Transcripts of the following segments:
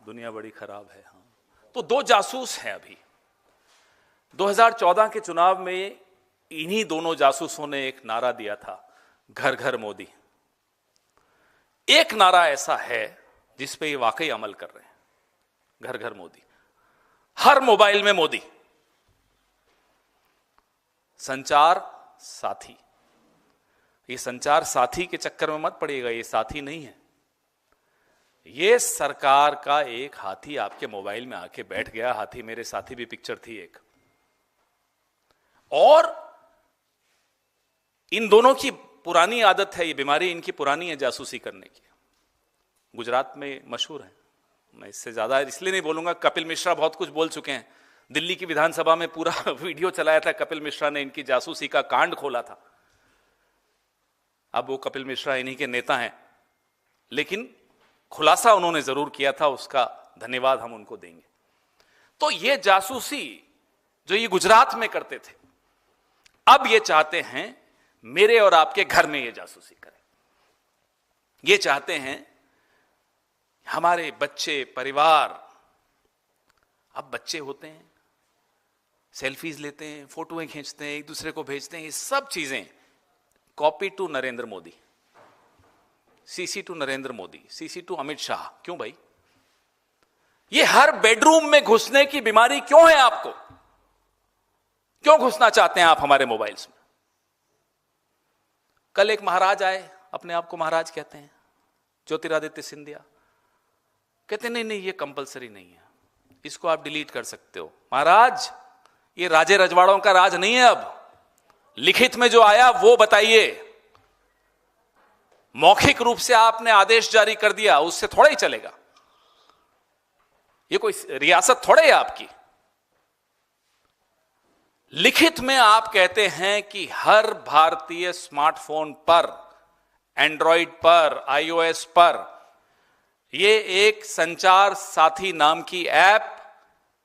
दुनिया बड़ी खराब है। हाँ, तो दो जासूस हैं अभी। 2014 के चुनाव में इन्हीं दोनों जासूसों ने एक नारा दिया था, घर घर मोदी। एक नारा ऐसा है जिस पे ये वाकई अमल कर रहे हैं, घर घर मोदी, हर मोबाइल में मोदी। संचार साथी, ये संचार साथी के चक्कर में मत पड़िएगा, ये साथी नहीं है। ये सरकार का एक हाथी आपके मोबाइल में आके बैठ गया। हाथी मेरे साथी भी पिक्चर थी एक। और इन दोनों की पुरानी आदत है, ये बीमारी इनकी पुरानी है जासूसी करने की। गुजरात में मशहूर है, मैं इससे ज्यादा इसलिए नहीं बोलूंगा। कपिल मिश्रा बहुत कुछ बोल चुके हैं। दिल्ली की विधानसभा में पूरा वीडियो चलाया था, कपिल मिश्रा ने इनकी जासूसी का कांड खोला था। अब वो कपिल मिश्रा इन्हीं के नेता हैं, लेकिन खुलासा उन्होंने जरूर किया था, उसका धन्यवाद हम उनको देंगे। तो ये जासूसी जो ये गुजरात में करते थे, अब ये चाहते हैं मेरे और आपके घर में ये जासूसी करें। ये चाहते हैं हमारे बच्चे, परिवार, अब बच्चे होते हैं, सेल्फीज लेते हैं, फोटोएं खींचते हैं, एक दूसरे को भेजते हैं। ये सब चीजें copy to Narendra Modi, CC to Narendra Modi, CC to Amit Shah. क्यों भाई? ये हर बेडरूम में घुसने की बीमारी क्यों है आपको? क्यों घुसना चाहते हैं आप हमारे मोबाइल्स में? कल एक महाराज आए, अपने आप को महाराज कहते हैं, ज्योतिरादित्य सिंधिया, कहते नहीं नहीं ये कंपलसरी नहीं है, इसको आप डिलीट कर सकते हो। महाराज, ये राजे रजवाड़ों का राज नहीं है। अब लिखित में जो आया वो बताइए। मौखिक रूप से आपने आदेश जारी कर दिया, उससे थोड़ा ही चलेगा। ये कोई रियासत थोड़े है आपकी। लिखित में आप कहते हैं कि हर भारतीय स्मार्टफोन पर, एंड्रॉइड पर, आईओएस पर ये एक संचार साथी नाम की ऐप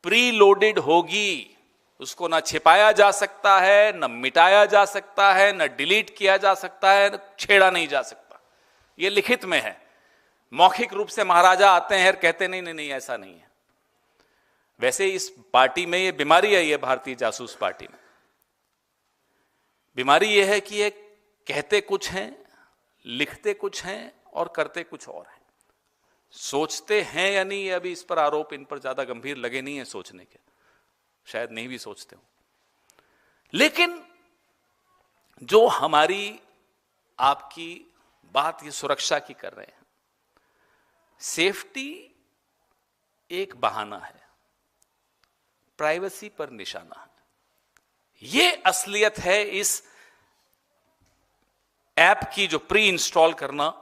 प्री लोडेड होगी। उसको ना छिपाया जा सकता है, ना मिटाया जा सकता है, ना डिलीट किया जा सकता है, ना छेड़ा नहीं जा सकता। ये लिखित में है। मौखिक रूप से महाराजा आते हैं और कहते नहीं नहीं नहीं ऐसा नहीं है। वैसे इस पार्टी में ये बीमारी है, ये भारतीय जासूस पार्टी में बीमारी ये है कि ये कहते कुछ हैं, लिखते कुछ हैं और करते कुछ और हैं। सोचते हैं या नहीं, अभी इस पर आरोप इन पर ज्यादा गंभीर लगे नहीं है सोचने के, शायद नहीं भी सोचते हो। लेकिन जो हमारी आपकी बात ये सुरक्षा की कर रहे हैं, सेफ्टी एक बहाना है, प्राइवेसी पर निशाना है। ये असलियत है इस ऐप की जो प्री इंस्टॉल करना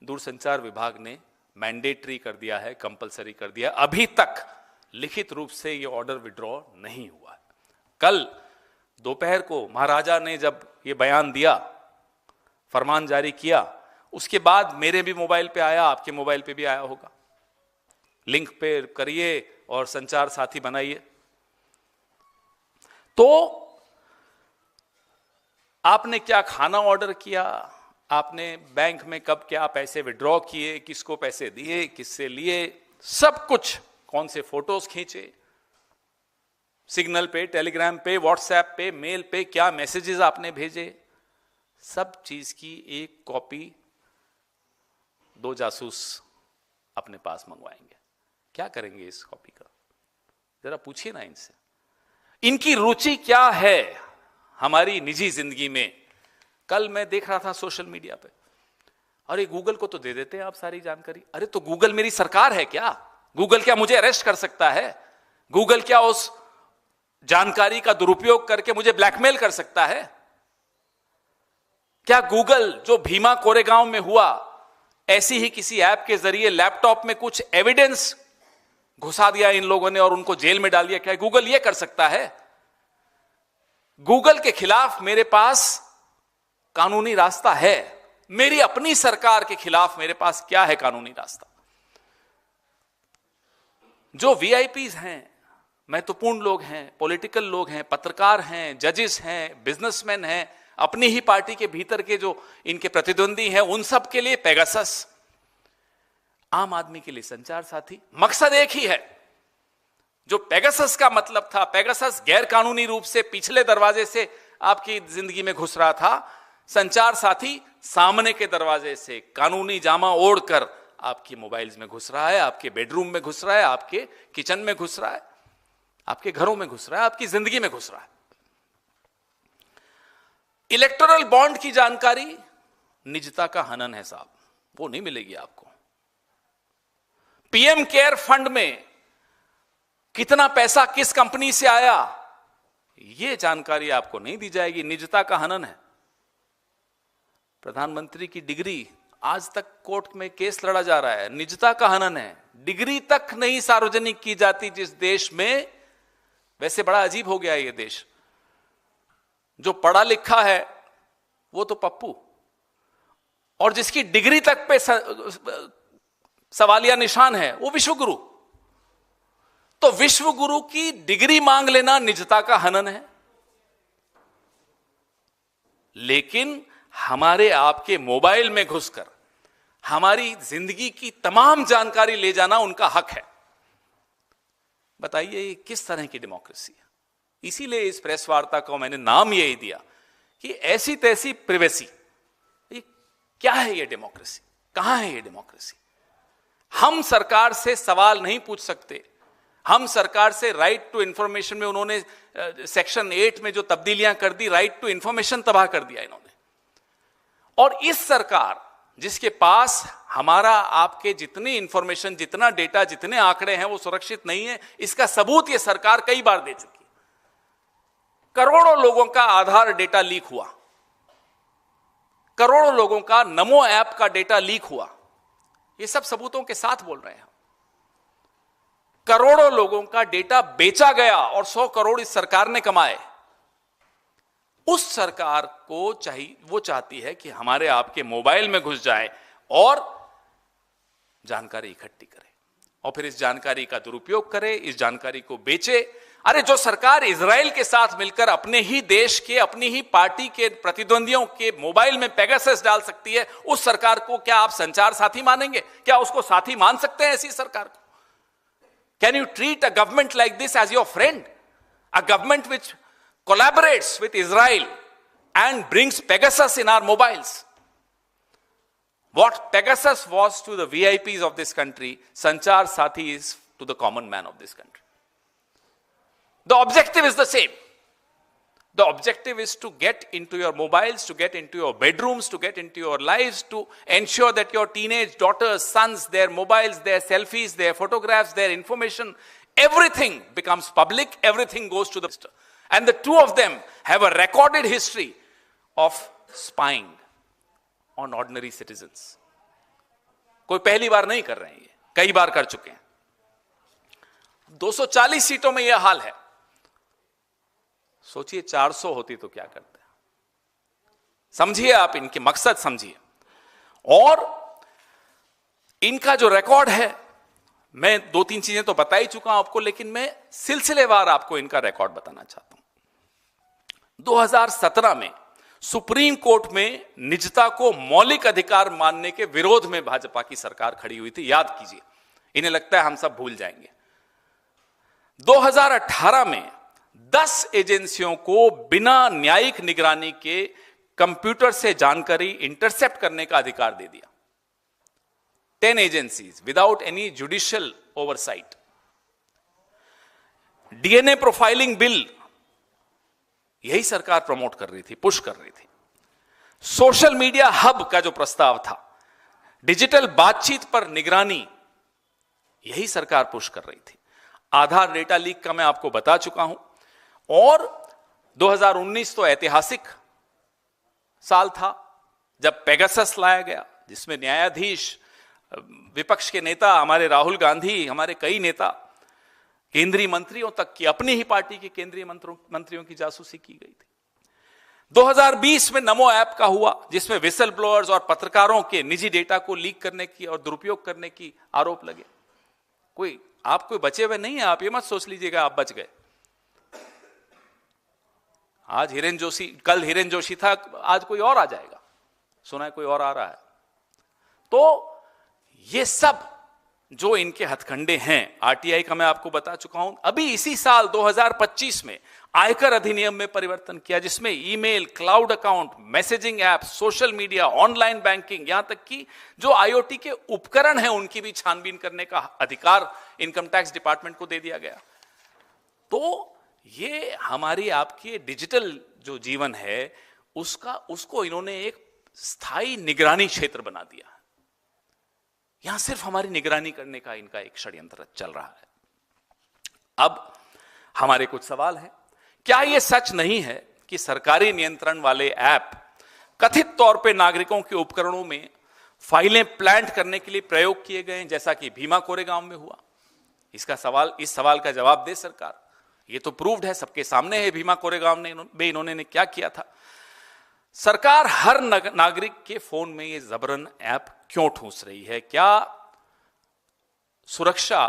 दूरसंचार विभाग ने मैंडेटरी कर दिया है, कंपलसरी कर दिया। अभी तक लिखित रूप से ये ऑर्डर विड्रॉ नहीं हुआ है। कल दोपहर को महाराजा ने जब ये बयान दिया, फरमान जारी किया, उसके बाद मेरे भी मोबाइल पे आया, आपके मोबाइल पे भी आया होगा। लिंक पे करिए और संचार साथी बनाइए। तो आपने क्या खाना ऑर्डर किया, आपने बैंक में कब क्या पैसे विड्रॉ किए, किसको पैसे दिए, किससे लिए, सब कुछ, कौन से फोटोज खींचे, सिग्नल पे, टेलीग्राम पे, व्हाट्सएप पे, मेल पे क्या मैसेजेस आपने भेजे, सब चीज की एक कॉपी दो जासूस अपने पास मंगवाएंगे। क्या करेंगे इस कॉपी का? जरा पूछिए ना इनसे, इनकी रुचि क्या है हमारी निजी जिंदगी में। कल मैं देख रहा था सोशल मीडिया पे, अरे गूगल को तो दे देते हैं आप सारी जानकारी। अरे तो गूगल मेरी सरकार है क्या? गूगल क्या मुझे अरेस्ट कर सकता है? गूगल क्या उस जानकारी का दुरुपयोग करके मुझे ब्लैकमेल कर सकता है? क्या गूगल जो भीमा कोरेगांव में हुआ, ऐसी ही किसी ऐप के जरिए लैपटॉप में कुछ एविडेंस घुसा दिया इन लोगों ने और उनको जेल में डाल दिया, क्या गूगल ये कर सकता है? गूगल के खिलाफ मेरे पास कानूनी रास्ता है, मेरी अपनी सरकार के खिलाफ मेरे पास क्या है कानूनी रास्ता? जो वीआईपीज हैं, महत्वपूर्ण लोग हैं, पॉलिटिकल लोग हैं, पत्रकार हैं, जजेस हैं, बिजनेसमैन हैं, अपनी ही पार्टी के भीतर के जो इनके प्रतिद्वंदी हैं, उन सब के लिए पेगासस। आम आदमी के लिए संचार साथी, मकसद एक ही है। जो पेगासस का मतलब था, पेगासस गैर कानूनी रूप से पिछले दरवाजे से आपकी जिंदगी में घुस रहा था, संचार साथी सामने के दरवाजे से कानूनी जामा ओढ़कर आपकी मोबाइल्स में घुस रहा है, आपके बेडरूम में घुस रहा है, आपके किचन में घुस रहा है, आपके घरों में घुस रहा है, आपकी जिंदगी में घुस रहा है। इलेक्टोरल बॉन्ड की जानकारी निजता का हनन है साहब, वो नहीं मिलेगी आपको। पीएम केयर फंड में कितना पैसा किस कंपनी से आया, यह जानकारी आपको नहीं दी जाएगी, निजता का हनन है। प्रधानमंत्री की डिग्री, आज तक कोर्ट में केस लड़ा जा रहा है, निजता का हनन है। डिग्री तक नहीं सार्वजनिक की जाती जिस देश में, वैसे बड़ा अजीब हो गया है ये देश। जो पढ़ा लिखा है वो तो पप्पू, और जिसकी डिग्री तक पे सवालिया निशान है वो विश्वगुरु। तो विश्वगुरु की डिग्री मांग लेना निजता का हनन है, लेकिन हमारे आपके मोबाइल में घुसकर हमारी जिंदगी की तमाम जानकारी ले जाना उनका हक है। बताइए ये किस तरह की डेमोक्रेसी है? इसीलिए इस प्रेस वार्ता को मैंने नाम यही दिया कि ऐसी तैसी प्रिवेसी। ये क्या है ये डेमोक्रेसी? कहां है ये डेमोक्रेसी? हम सरकार से सवाल नहीं पूछ सकते। हम सरकार से राइट टू इंफॉर्मेशन में उन्होंने सेक्शन 8 में जो तब्दीलियां कर दी, राइट टू इंफॉर्मेशन तबाह कर दिया इन्होंने। और इस सरकार जिसके पास हमारा आपके जितनी इंफॉर्मेशन, जितना डेटा, जितने आंकड़े हैं वो सुरक्षित नहीं है, इसका सबूत ये सरकार कई बार दे चुकी है। करोड़ों लोगों का आधार डेटा लीक हुआ, करोड़ों लोगों का नमो ऐप का डेटा लीक हुआ, ये सब सबूतों के साथ बोल रहे हैं। करोड़ों लोगों का डेटा बेचा गया और 100 करोड़ इस सरकार ने कमाए। उस सरकार को चाहिए, वो चाहती है कि हमारे आपके मोबाइल में घुस जाए और जानकारी इकट्ठी करे और फिर इस जानकारी का दुरुपयोग करे, इस जानकारी को बेचे। अरे जो सरकार इजराइल के साथ मिलकर अपने ही देश के, अपनी ही पार्टी के प्रतिद्वंदियों के मोबाइल में पेगासस डाल सकती है, उस सरकार को क्या आप संचार साथी मानेंगे? क्या उसको साथी मान सकते हैं ऐसी सरकार को? Can you treat a government like this as your friend? A government which collaborates with Israel and brings Pegasus in our mobiles. What Pegasus was to the VIPs of this country, Sanchar Sathi is to the common man of this country. The objective is the same. The objective is to get into your mobiles, to get into your bedrooms, to get into your lives, to ensure that your teenage daughters, sons, their mobiles, their selfies, their photographs, their information, everything becomes public, everything goes to the... And the two of them have a recorded history of spying on ordinary citizens. कोई पहली बार नहीं कर रहे हैं, ये कई बार कर चुके हैं। 240 सीटों में यह हाल है। सोचिए 400 होती तो क्या करते हैं? समझिए आप इनके मकसद समझिए। और इनका जो रिकॉर्ड है, मैं 2-3 चीजें तो बता ही चुका हूं आपको, लेकिन मैं सिलसिलेवार आपको इनका रिकॉर्ड बताना चाहता हूं। 2017 में सुप्रीम कोर्ट में निजता को मौलिक अधिकार मानने के विरोध में भाजपा की सरकार खड़ी हुई थी, याद कीजिए। इन्हें लगता है हम सब भूल जाएंगे। 2018 में 10 एजेंसियों को बिना न्यायिक निगरानी के कंप्यूटर से जानकारी इंटरसेप्ट करने का अधिकार दे दिया। 10 agencies without any judicial oversight. DNA profiling bill यही सरकार प्रमोट कर रही थी, पुश कर रही थी। सोशल मीडिया हब का जो प्रस्ताव था, डिजिटल बातचीत पर निगरानी, यही सरकार पुश कर रही थी। आधार डेटा लीक का मैं आपको बता चुका हूं। और 2019 तो ऐतिहासिक साल था जब पेगासस लाया गया, जिसमें न्यायाधीश, विपक्ष के नेता, हमारे राहुल गांधी, हमारे कई नेता, केंद्रीय मंत्रियों तक की, अपनी ही पार्टी के केंद्रीय मंत्रियों की जासूसी की गई थी। 2020 में नमो ऐप का हुआ, जिसमें विसल ब्लोअर्स और पत्रकारों के निजी डेटा को लीक करने की और दुरुपयोग करने की आरोप लगे। आप कोई बचे हुए नहीं है, आप ये मत सोच लीजिएगा आप बच गए। आज हिरेन जोशी, कल हिरेन जोशी था, आज कोई और आ जाएगा, सुना है कोई और आ रहा है। तो ये सब जो इनके हथकंडे हैं, आरटीआई का मैं आपको बता चुका हूं, अभी इसी साल 2025 में आयकर अधिनियम में परिवर्तन किया, जिसमें email, cloud account, messaging app, social media, online banking, यहां तक कि जो आईओटी के उपकरण हैं उनकी भी छानबीन करने का अधिकार इनकम टैक्स डिपार्टमेंट को दे दिया गया। तो ये हमारी आपकी डिजिटल जो जीवन है उसको इन्होंने एक स्थायी निगरानी क्षेत्र बना दिया। यहां सिर्फ हमारी निगरानी करने का इनका एक षड्यंत्र चल रहा है। अब हमारे कुछ सवाल हैं। क्या यह सच नहीं है कि सरकारी नियंत्रण वाले ऐप कथित तौर पे नागरिकों के उपकरणों में फाइलें प्लांट करने के लिए प्रयोग किए गए हैं, जैसा कि भीमा कोरेगांव में हुआ? इस सवाल का जवाब दे सरकार। ये तो प्रूव्ड है, सबके सामने है भीमा कोरेगांव में इन्होंने क्या किया था। सरकार हर नागरिक के फोन में ये जबरन ऐप क्यों ठूंस रही है? क्या सुरक्षा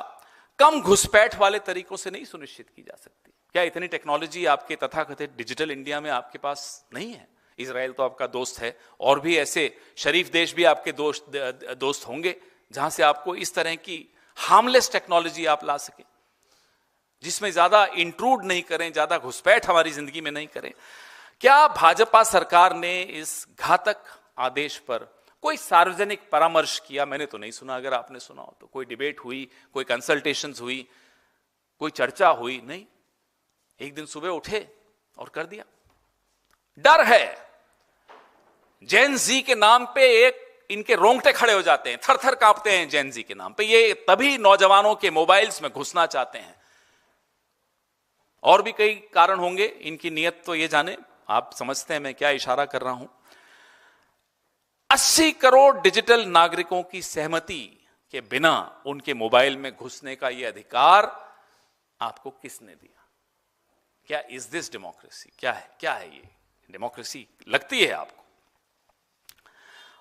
कम घुसपैठ वाले तरीकों से नहीं सुनिश्चित की जा सकती? क्या इतनी टेक्नोलॉजी आपके तथाकथित डिजिटल इंडिया में आपके पास नहीं है? इजराइल तो आपका दोस्त है, और भी ऐसे शरीफ देश भी आपके दोस्त होंगे जहां से आपको इस तरह की हार्मलेस टेक्नोलॉजी आप ला सके, जिसमें ज्यादा इंट्रूड नहीं करें, ज्यादा घुसपैठ हमारी जिंदगी में नहीं करें। क्या भाजपा सरकार ने इस घातक आदेश पर कोई सार्वजनिक परामर्श किया? मैंने तो नहीं सुना। अगर आपने सुना हो तो कोई डिबेट हुई, कोई कंसल्टेशंस हुई, कोई चर्चा हुई? नहीं, एक दिन सुबह उठे और कर दिया। डर है। जेन जी के नाम पे इनके रोंगटे खड़े हो जाते हैं, थर थर कांपते हैं जेन जी के नाम पे। ये तभी नौजवानों के मोबाइल्स में घुसना चाहते हैं। और भी कई कारण होंगे, इनकी नीयत तो ये जाने, आप समझते हैं मैं क्या इशारा कर रहा हूं। 80 करोड़ डिजिटल नागरिकों की सहमति के बिना उनके मोबाइल में घुसने का यह अधिकार आपको किसने दिया? क्या इज दिस डेमोक्रेसी? क्या है ये डेमोक्रेसी लगती है आपको?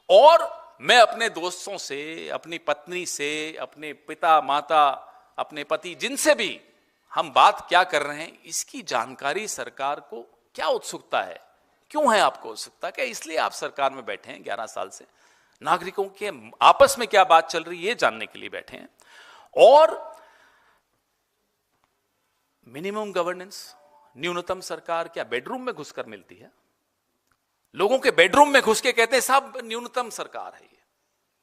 और मैं अपने दोस्तों से, अपनी पत्नी से, अपने पिता माता, अपने पति, जिनसे भी हम बात क्या कर रहे हैं, इसकी जानकारी सरकार को क्या उत्सुकता है? क्यों है आपको उत्सुकता? क्या इसलिए आप सरकार में बैठे हैं 11 साल से? नागरिकों के आपस में क्या बात चल रही है ये जानने के लिए बैठे हैं। और मिनिमम गवर्नेंस, न्यूनतम सरकार क्या बेडरूम में घुसकर मिलती है? लोगों के बेडरूम में घुस के कहते हैं साहब न्यूनतम सरकार है,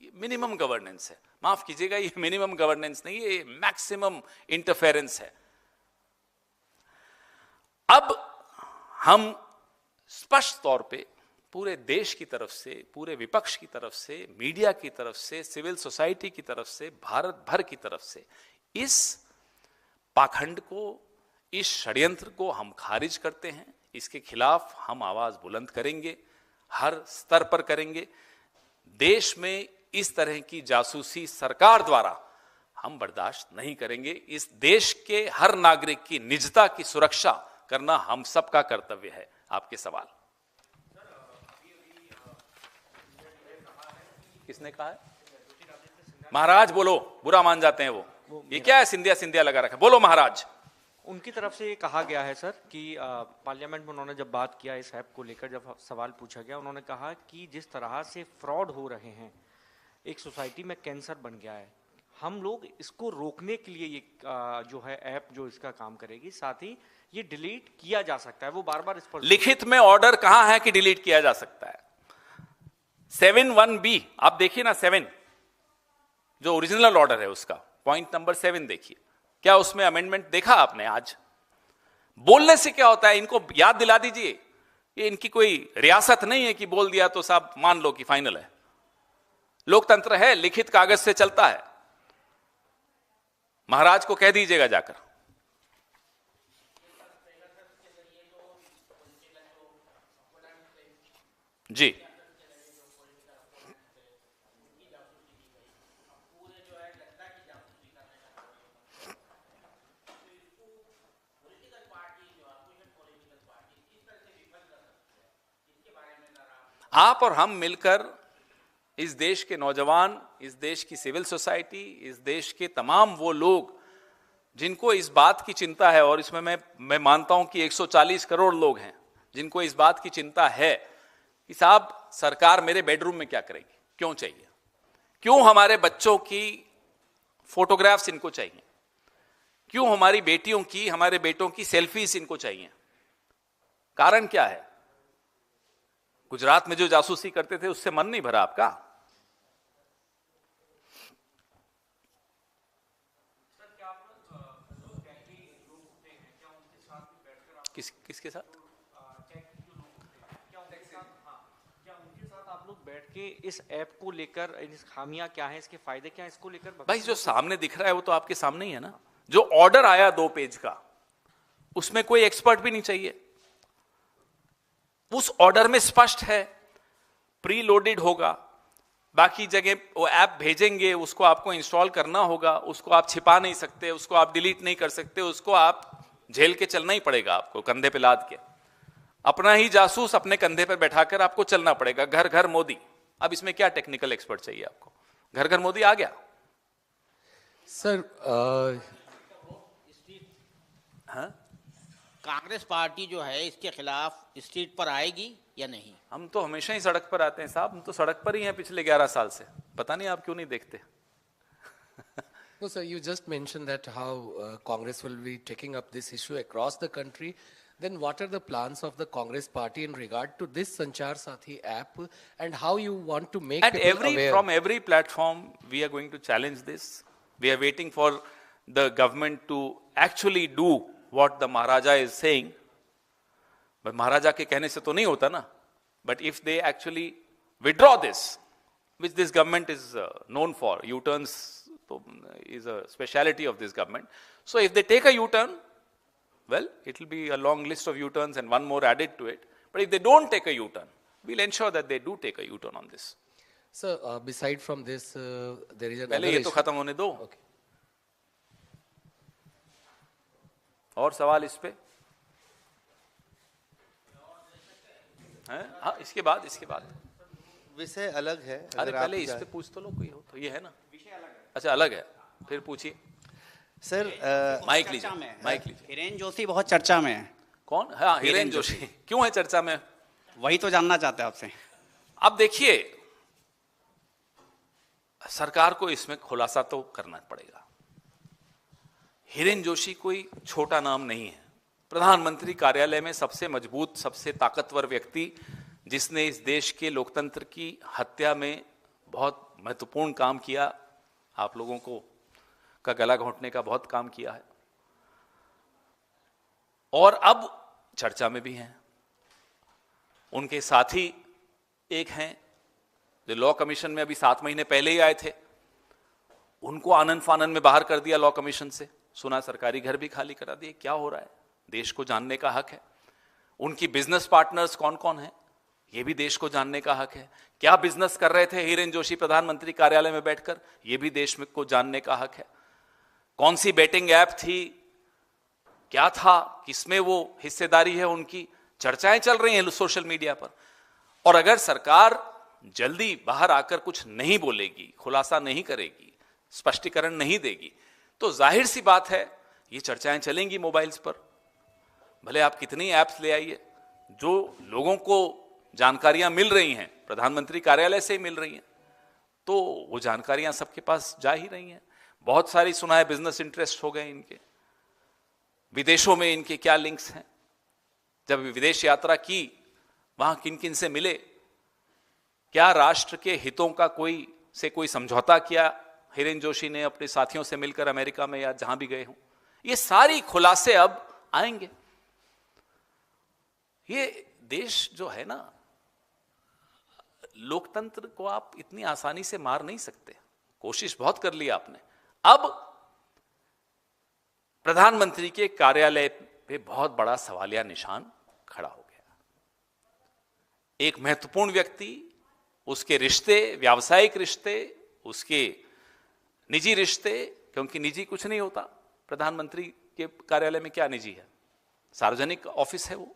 ये मिनिमम गवर्नेंस है। माफ कीजिएगा, ये मिनिमम गवर्नेंस नहीं, ये मैक्सिमम इंटरफेरेंस है। अब हम स्पष्ट तौर पे पूरे देश की तरफ से, पूरे विपक्ष की तरफ से, मीडिया की तरफ से, सिविल सोसाइटी की तरफ से, भारत भर की तरफ से इस पाखंड को, इस षड्यंत्र को हम खारिज करते हैं। इसके खिलाफ हम आवाज बुलंद करेंगे, हर स्तर पर करेंगे। देश में इस तरह की जासूसी सरकार द्वारा हम बर्दाश्त नहीं करेंगे। इस देश के हर नागरिक की निजता की सुरक्षा करना हम सबका कर्तव्य है। आपके सवाल किसने कहा है? महाराज बोलो, बुरा मान जाते हैं वो। ये क्या है सिंधिया सिंधिया लगा रखा? बोलो महाराज। उनकी तरफ से ये कहा गया है सर कि पार्लियामेंट में उन्होंने जब बात किया इस ऐप को लेकर, जब सवाल पूछा गया, उन्होंने कहा कि जिस तरह से फ्रॉड हो रहे हैं, एक सोसाइटी में कैंसर बन गया है। हम लोग इसको रोकने के लिए ये जो है ऐप जो इसका काम करेगी, साथ ही ये डिलीट किया जा सकता है। वो बार बार इस पर लिखित में ऑर्डर कहां है कि डिलीट किया जा सकता है? 7(1)(b) आप देखिए ना, 7 जो ओरिजिनल ऑर्डर है उसका पॉइंट नंबर 7 देखिए। क्या उसमें अमेंडमेंट देखा आपने? आज बोलने से क्या होता है, इनको याद दिला दीजिए। ये इनकी कोई रियासत नहीं है कि बोल दिया तो साहब मान लो कि फाइनल है। लोकतंत्र है, लिखित कागज से चलता है। महाराज को कह दीजिएगा जाकर। जी, आप और हम मिलकर इस देश के नौजवान, इस देश की सिविल सोसाइटी, इस देश के तमाम वो लोग जिनको इस बात की चिंता है, और इसमें मैं मानता हूं कि 140 करोड़ लोग हैं जिनको इस बात की चिंता है कि साहब सरकार मेरे बेडरूम में क्या करेगी, क्यों चाहिए, क्यों हमारे बच्चों की फोटोग्राफ्स इनको चाहिए, क्यों हमारी बेटियों की, हमारे बेटों की सेल्फीज इनको चाहिए? कारण क्या है? गुजरात में जो जासूसी करते थे उससे मन नहीं भरा आपका? किसके साथ? आप लोग बैठ के इस ऐप को लेकर, इस खामियां क्या है, इसके फायदे क्या है, इसको लेकर भाई जो सामने दिख रहा है वो तो आपके सामने ही है ना। जो ऑर्डर आया 2 पेज का, उसमें कोई एक्सपर्ट भी नहीं चाहिए। उस ऑर्डर में स्पष्ट है प्री लोडेड होगा, बाकी जगह वो ऐप भेजेंगे, उसको आपको इंस्टॉल करना होगा, उसको आप छिपा नहीं सकते, उसको आप डिलीट नहीं कर सकते, उसको आप झेल के चलना ही पड़ेगा, आपको कंधे पे लाद के अपना ही जासूस अपने कंधे पर बैठाकर आपको चलना पड़ेगा। घर घर मोदी। अब इसमें क्या टेक्निकल एक्सपर्ट चाहिए आपको? घर घर मोदी आ गया सर। हाँ? कांग्रेस पार्टी जो है इसके खिलाफ स्ट्रीट पर आएगी या नहीं? हम तो हमेशा ही सड़क पर आते हैं साहब, हम तो सड़क पर ही हैं पिछले 11 साल से। पता नहीं आप क्यों नहीं देखते। No, sir, you just mentioned that how Congress will be taking up this issue across the country. Then what are the plans of the Congress party in regard to this Sanchar Sathi app, and how you want to make people aware? From every platform, we are going to challenge this. We are waiting for the government to actually do what the Maharaja is saying. But Maharaja के कहने से तो नहीं होता ना. But if they actually withdraw this, which this government is known for, U-turns is a speciality of this government. So if they take a U-turn, well, it will be a long list of U-turns and one more added to it. But if they don't take a U-turn, we'll ensure that they do take a U-turn on this. Sir, beside from this, there is another पहले ये तो issue. खत्म होने दो। Okay. और सवाल इस पे हैं? हाँ, इसके बाद विषय अलग है। अरे पहले इस पे पूछ तो लो, कोई हो तो। ये है ना विषय अलग है। अच्छा अलग है, फिर पूछिए सर। माइक लीजिए, माइक लीजिए। हिरेन जोशी बहुत चर्चा में है। कौन? हाँ, हिरेन जोशी क्यों है चर्चा में? वही तो जानना चाहते हैं आपसे। अब देखिए, सरकार को इसमें खुलासा तो करना पड़ेगा। हिरेन जोशी कोई छोटा नाम नहीं है। प्रधानमंत्री कार्यालय में सबसे मजबूत, सबसे ताकतवर व्यक्ति, जिसने इस देश के लोकतंत्र की हत्या में बहुत महत्वपूर्ण काम किया, आप लोगों को का गला घोंटने का बहुत काम किया है, और अब चर्चा में भी हैं। उनके साथी एक हैं जो लॉ कमीशन में अभी 7 महीने पहले ही आए थे, उनको आनन फानन में बाहर कर दिया लॉ कमीशन से। सुना सरकारी घर भी खाली करा दिए। क्या हो रहा है, देश को जानने का हक है। उनकी बिजनेस पार्टनर्स कौन कौन है, ये भी देश को जानने का हक है। क्या बिजनेस कर रहे थे हिरेन जोशी प्रधानमंत्री कार्यालय में बैठकर, ये भी देश में को जानने का हक है। कौन सी बेटिंग ऐप थी, क्या था, किसमें वो हिस्सेदारी है उनकी, चर्चाएं चल रही हैं सोशल मीडिया पर। और अगर सरकार जल्दी बाहर आकर कुछ नहीं बोलेगी, खुलासा नहीं करेगी, स्पष्टीकरण नहीं देगी, तो जाहिर सी बात है ये चर्चाएं चलेंगी मोबाइल्स पर। भले आप कितनी ऐप्स ले आइए, जो लोगों को जानकारियां मिल रही हैं प्रधानमंत्री कार्यालय से ही मिल रही हैं, तो वो जानकारियां सबके पास जा ही रही हैं। बहुत सारी सुना है बिजनेस इंटरेस्ट हो गए इनके, विदेशों में इनके क्या लिंक्स हैं, जब विदेश यात्रा की वहां किन किन से मिले, क्या राष्ट्र के हितों का कोई समझौता किया हिरेन जोशी ने अपने साथियों से मिलकर अमेरिका में या जहां भी गए हों। ये सारी खुलासे अब आएंगे। ये देश जो है ना, लोकतंत्र को आप इतनी आसानी से मार नहीं सकते। कोशिश बहुत कर ली आपने। अब प्रधानमंत्री के कार्यालय पे बहुत बड़ा सवालिया निशान खड़ा हो गया। एक महत्वपूर्ण व्यक्ति, उसके रिश्ते, व्यावसायिक रिश्ते, उसके निजी रिश्ते, क्योंकि निजी कुछ नहीं होता प्रधानमंत्री के कार्यालय में। क्या निजी है, सार्वजनिक ऑफिस है वो।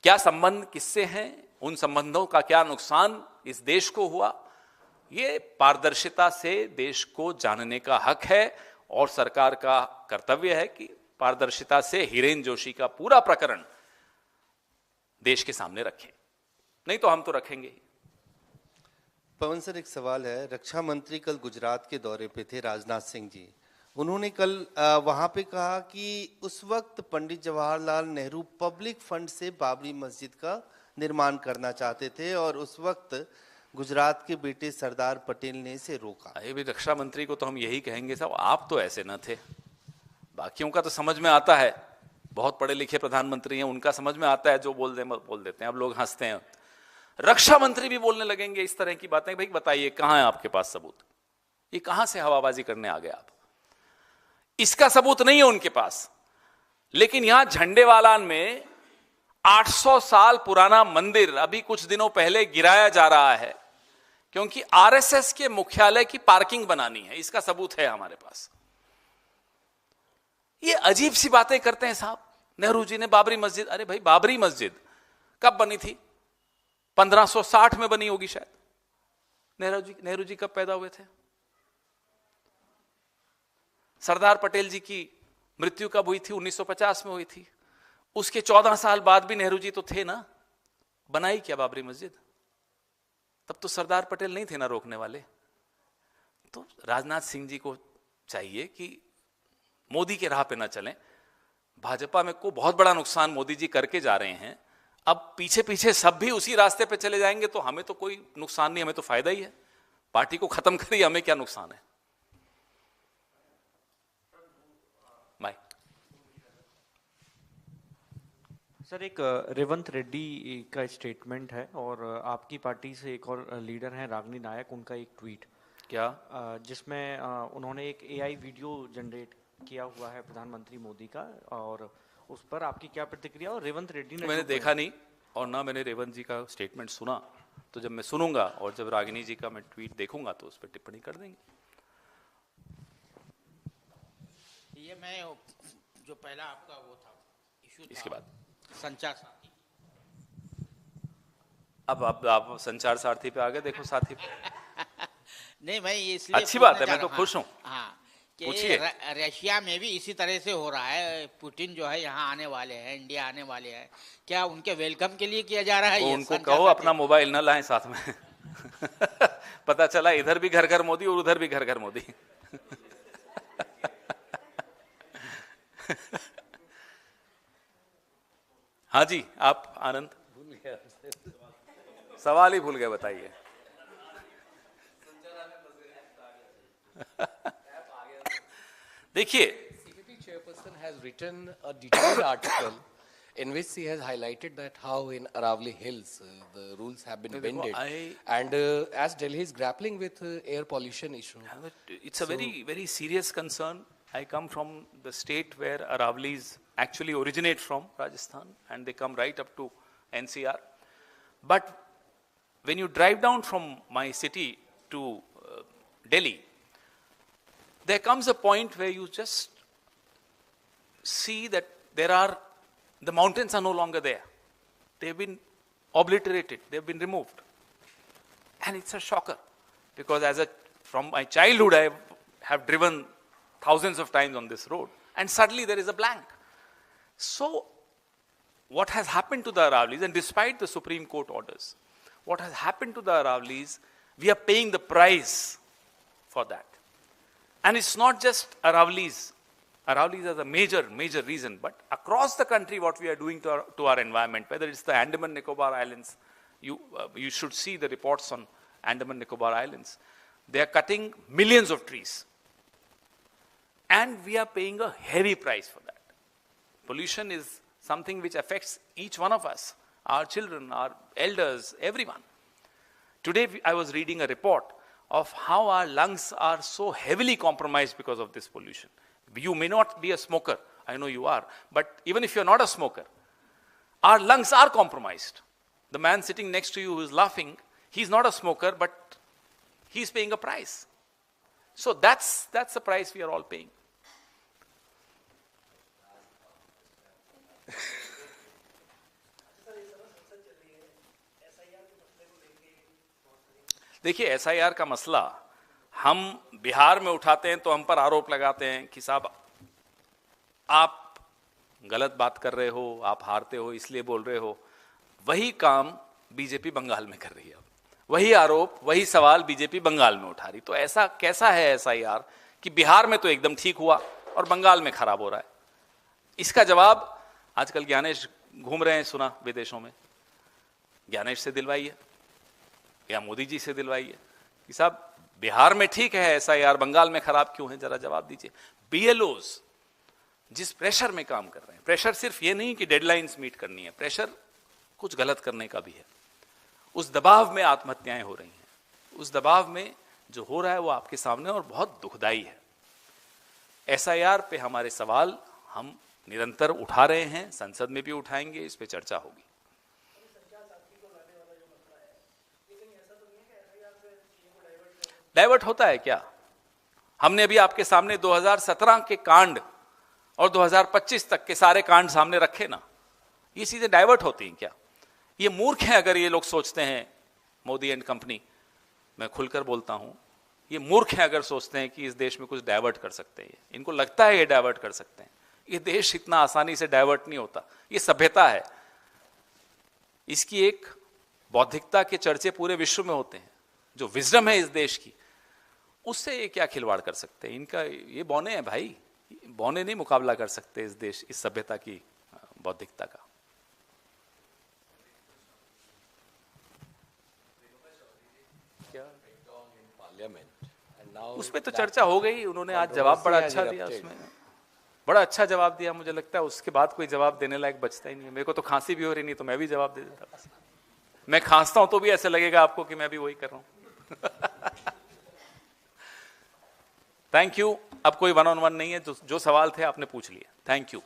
क्या संबंध किससे हैं, उन संबंधों का क्या नुकसान इस देश को हुआ, ये पारदर्शिता से देश को जानने का हक है। और सरकार का कर्तव्य है कि पारदर्शिता से हिरेन जोशी का पूरा प्रकरण देश के सामने रखें। नहीं तो हम तो रखेंगे ही। पवन सर, एक सवाल है। रक्षा मंत्री कल गुजरात के दौरे पे थे, राजनाथ सिंह जी। उन्होंने कल वहां पे कहा कि उस वक्त पंडित जवाहरलाल नेहरू पब्लिक फंड से बाबरी मस्जिद का निर्माण करना चाहते थे और उस वक्त गुजरात के बेटे सरदार पटेल ने इसे रोका। अरे भी रक्षा मंत्री को तो हम यही कहेंगे साहब, आप तो ऐसे न थे। बाकियों का तो समझ में आता है, बहुत पढ़े लिखे प्रधानमंत्री हैं, उनका समझ में आता है, जो बोल देते हैं। अब लोग हंसते हैं। रक्षा मंत्री भी बोलने लगेंगे इस तरह की बातें। भाई बताइए, कहां है आपके पास सबूत? ये कहां से हवाबाजी करने आ गए आप? इसका सबूत नहीं है उनके पास। लेकिन यहां झंडेवालान में 800 साल पुराना मंदिर अभी कुछ दिनों पहले गिराया जा रहा है क्योंकि आरएसएस के मुख्यालय की पार्किंग बनानी है। इसका सबूत है हमारे पास। ये अजीब सी बातें करते हैं साहब। नेहरू जी ने बाबरी मस्जिद, अरे भाई बाबरी मस्जिद कब बनी थी? 1560 में बनी होगी शायद। नेहरू जी कब पैदा हुए थे? सरदार पटेल जी की मृत्यु कब हुई थी? 1950 में हुई थी। उसके 14 साल बाद भी नेहरू जी तो थे ना। बनाई क्या बाबरी मस्जिद? तब तो सरदार पटेल नहीं थे ना रोकने वाले। तो राजनाथ सिंह जी को चाहिए कि मोदी के राह पे ना चलें। भाजपा में को बहुत बड़ा नुकसान मोदी जी करके जा रहे हैं। अब पीछे पीछे सब भी उसी रास्ते पे चले जाएंगे तो हमें तो कोई नुकसान नहीं, हमें तो फायदा ही है। पार्टी को खत्म करिए, हमें क्या नुकसान है? बाय सर, एक रेवंत रेड्डी का स्टेटमेंट है और आपकी पार्टी से एक और लीडर हैं रागिनी नायक, उनका एक ट्वीट क्या जिसमें उन्होंने एक एआई वीडियो जनरेट किया हुआ है प्रधानमंत्री मोदी का, और उस पर आपकी क्या प्रतिक्रिया? और रेवंत रेड्डी ने मैंने देखा नहीं और ना मैंने रेवंत जी का स्टेटमेंट सुना। तो जब मैं सुनूंगा और जब रागिनी जी का मैं ट्वीट देखूंगा तो उस पर टिप्पणी कर देंगे। ये मैं जो पहला आपका वो था इशू था, इसके बाद संचार साथी। अब आप संचार सारथी पे आ गए। देखो साथी पे नहीं, मैं ये इसलिए अच्छी बात है, पूछना मैं तो चाह- खुश हूँ। हाँ कि पूछिए। रशिया में भी इसी तरह से हो रहा है। पुतिन जो है यहाँ आने वाले हैं, इंडिया आने वाले हैं। क्या उनके वेलकम के लिए किया जा रहा है? तो ये उनको संचार कहो साथी? अपना मोबाइल ना लाएं साथ में। पता चला इधर भी घर घर मोदी और उधर भी घर घर मोदी। हाँ जी, आप आनंद सवाल ही भूल गए, बताइए। देखिए, CPP chairperson has written a detailed article in which he has highlighted that how in Aravali Hills the rules have been bended, and as Delhi is grappling with air pollution issue. it's a very, very serious concern. I come from the state where Aravali's actually originate from, Rajasthan, and they come right up to NCR. But when you drive down from my city to Delhi, there comes a point where you just see that the mountains are no longer there. They've been obliterated, they've been removed. And it's a shocker because from my childhood I have driven thousands of times on this road, and suddenly there is a blank. So what has happened to the Aravali's, and despite the Supreme Court orders, what has happened to the Aravali's, we are paying the price for that. And it's not just Aravali's. Aravali's is a major, major reason, but across the country what we are doing to our environment, whether it's the Andaman Nicobar Islands, you should see the reports on Andaman Nicobar Islands. They are cutting millions of trees. And we are paying a heavy price for that. Pollution is something which affects each one of us, our children, our elders, everyone. Today I was reading a report of how our lungs are so heavily compromised because of this pollution. You may not be a smoker, I know you are, but even if you're not a smoker, our lungs are compromised. The man sitting next to you who is laughing, he's not a smoker, but he's paying a price. So that's the price we are all paying. देखिए, SIR का मसला हम बिहार में उठाते हैं तो हम पर आरोप लगाते हैं कि साहब आप गलत बात कर रहे हो, आप हारते हो इसलिए बोल रहे हो। वही काम बीजेपी बंगाल में कर रही है। वही आरोप, वही सवाल बीजेपी बंगाल में उठा रही। तो ऐसा कैसा है एसआईआर कि बिहार में तो एकदम ठीक हुआ और बंगाल में खराब हो रहा है? इसका जवाब आजकल ज्ञानेश घूम रहे हैं, सुना विदेशों में। ज्ञानेश से दिलवाइए या मोदी जी से दिलवाइए कि साहब बिहार में ठीक है एसआईआर, बंगाल में खराब क्यों है, जरा जवाब दीजिए। बीएलओज जिस प्रेशर में काम कर रहे हैं, प्रेशर सिर्फ ये नहीं कि डेडलाइंस मीट करनी है, प्रेशर कुछ गलत करने का भी है। उस दबाव में आत्महत्याएं हो रही हैं, उस दबाव में जो हो रहा है वो आपके सामने और बहुत दुखदाई है। एसआईआर पे हमारे सवाल हम निरंतर उठा रहे हैं, संसद में भी उठाएंगे, इस पे चर्चा होगी। डाइवर्ट होता है क्या? हमने अभी आपके सामने 2017 के कांड और 2025 तक के सारे कांड सामने रखे ना, ये चीजें डाइवर्ट होती हैं क्या? ये मूर्ख हैं अगर ये लोग सोचते हैं, मोदी एंड कंपनी, मैं खुलकर बोलता हूं, ये मूर्ख हैं अगर सोचते हैं कि इस देश में कुछ डाइवर्ट कर सकते हैं। इनको लगता है ये डाइवर्ट कर सकते हैं। ये देश इतना आसानी से डाइवर्ट नहीं होता, ये सभ्यता है, इसकी एक बौद्धिकता के चर्चे पूरे विश्व में होते हैं। जो विजडम है इस देश की, उससे ये क्या खिलवाड़ कर सकते हैं? इनका ये बौने हैं भाई, बौने नहीं मुकाबला कर सकते इस देश, इस सभ्यता की बौद्धिकता का। उस पे तो चर्चा हो गई, उन्होंने आज जवाब बड़ा अच्छा दिया, उसमें बड़ा अच्छा जवाब दिया। मुझे लगता है उसके बाद कोई जवाब देने लायक बचता ही नहीं है। मेरे को तो खांसी भी हो रही नहीं तो मैं भी जवाब दे देता। मैं खांसता हूं तो भी ऐसे लगेगा आपको कि मैं भी वही कर रहा हूं। Thank you. अब कोई वन ऑन वन नहीं है, जो सवाल थे आपने पूछ लिए। Thank you.